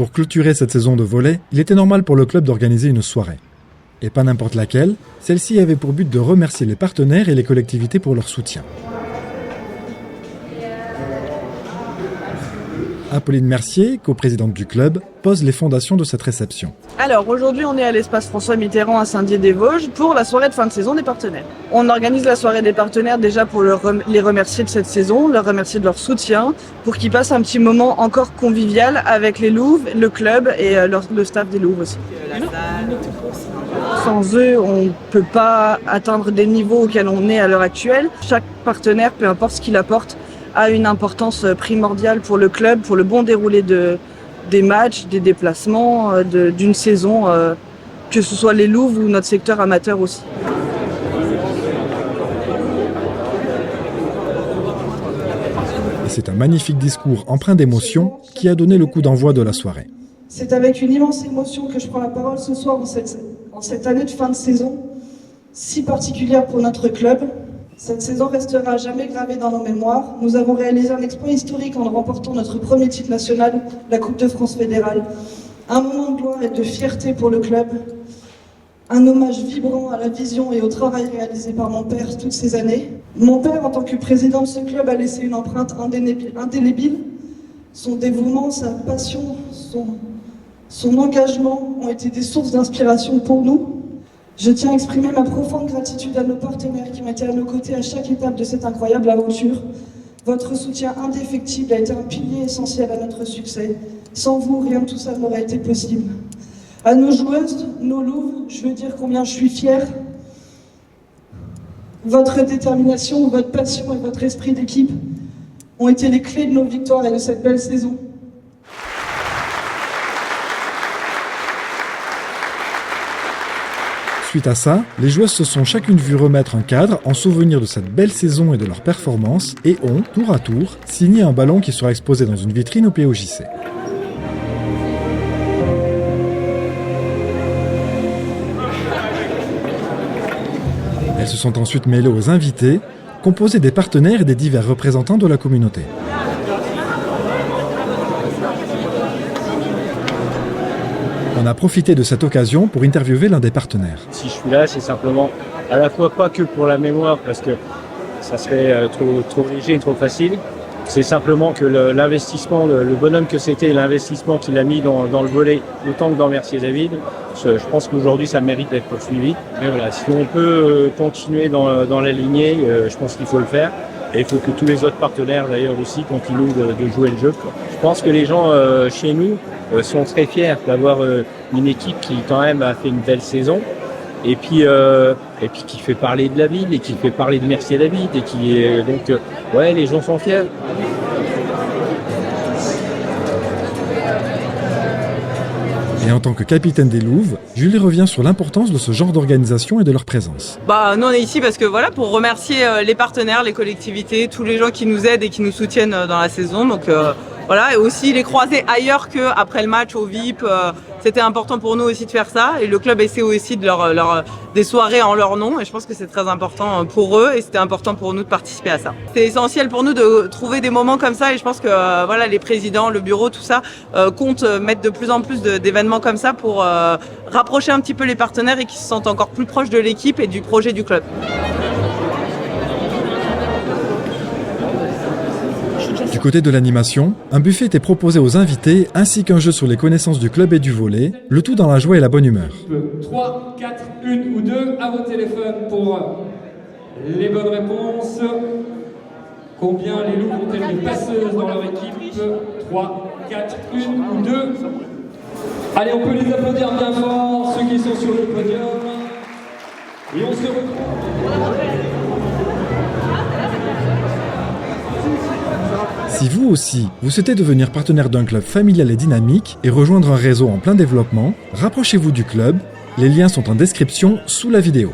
Pour clôturer cette saison de volley, il était normal pour le club d'organiser une soirée. Et pas n'importe laquelle, celle-ci avait pour but de remercier les partenaires et les collectivités pour leur soutien. Apolline Mercier, coprésidente du club, pose les fondations de cette réception. Alors aujourd'hui on est à l'espace François Mitterrand à Saint-Dié-des-Vosges pour la soirée de fin de saison des partenaires. On organise la soirée des partenaires déjà pour les remercier de cette saison, leur remercier de leur soutien, pour qu'ils passent un petit moment encore convivial avec les Louves, le club et le staff des Louves aussi. Sans eux, on ne peut pas atteindre des niveaux auxquels on est à l'heure actuelle. Chaque partenaire, peu importe ce qu'il apporte, a une importance primordiale pour le club, pour le bon déroulé des matchs, des déplacements, d'une saison, que ce soit les Louves ou notre secteur amateur aussi. Et c'est un magnifique discours empreint d'émotion qui a donné le coup d'envoi de la soirée. C'est avec une immense émotion que je prends la parole ce soir en cette année de fin de saison, si particulière pour notre club. Cette saison restera jamais gravée dans nos mémoires. Nous avons réalisé un exploit historique en remportant notre premier titre national, la Coupe de France fédérale. Un moment de gloire et de fierté pour le club. Un hommage vibrant à la vision et au travail réalisé par mon père toutes ces années. Mon père, en tant que président de ce club, a laissé une empreinte indélébile. Son dévouement, sa passion, son engagement ont été des sources d'inspiration pour nous. Je tiens à exprimer ma profonde gratitude à nos partenaires qui ont été à nos côtés à chaque étape de cette incroyable aventure. Votre soutien indéfectible a été un pilier essentiel à notre succès. Sans vous, rien de tout ça n'aurait été possible. À nos joueuses, nos Louves, je veux dire combien je suis fière. Votre détermination, votre passion et votre esprit d'équipe ont été les clés de nos victoires et de cette belle saison. Suite à ça, les joueuses se sont chacune vues remettre un cadre en souvenir de cette belle saison et de leur performance et ont, tour à tour, signé un ballon qui sera exposé dans une vitrine au POJC. Elles se sont ensuite mêlées aux invités, composés des partenaires et des divers représentants de la communauté. On a profité de cette occasion pour interviewer l'un des partenaires. Si je suis là, c'est simplement à la fois pas que pour la mémoire, parce que ça serait trop léger et trop facile. C'est simplement que l'investissement, le bonhomme que c'était, l'investissement qu'il a mis dans le volley, autant que dans Mercier David, je pense qu'aujourd'hui ça mérite d'être poursuivi. Mais voilà, si on peut continuer dans la lignée, je pense qu'il faut le faire. Et il faut que tous les autres partenaires d'ailleurs aussi continuent de jouer le jeu. Je pense que les gens chez nous sont très fiers d'avoir une équipe qui quand même a fait une belle saison et puis qui fait parler de la ville et qui fait parler de Mercier David et qui est donc ouais, les gens sont fiers. Et en tant que capitaine des Louves, Julie revient sur l'importance de ce genre d'organisation et de leur présence. Nous on est ici parce que voilà, pour remercier les partenaires, les collectivités, tous les gens qui nous aident et qui nous soutiennent dans la saison. Donc voilà, et aussi les croiser ailleurs qu'après le match au VIP. C'était important pour nous aussi de faire ça. Et le club essaie aussi de des soirées en leur nom. Et je pense que c'est très important pour eux et c'était important pour nous de participer à ça. C'est essentiel pour nous de trouver des moments comme ça. Et je pense que voilà, les présidents, le bureau, tout ça, comptent mettre de plus en plus d'événements comme ça pour rapprocher un petit peu les partenaires et qu'ils se sentent encore plus proches de l'équipe et du projet du club. Du côté de l'animation, un buffet était proposé aux invités ainsi qu'un jeu sur les connaissances du club et du volley, le tout dans la joie et la bonne humeur. 3, 4, 1 ou 2 à vos téléphones pour les bonnes réponses. Combien les Loups ont-elles de passeuses dans leur équipe? 3, 4, 1 ou 2. Allez, on peut les applaudir bien fort, ceux qui sont sur le podium. Et on se retrouve. Si vous aussi, vous souhaitez devenir partenaire d'un club familial et dynamique et rejoindre un réseau en plein développement, rapprochez-vous du club. Les liens sont en description sous la vidéo.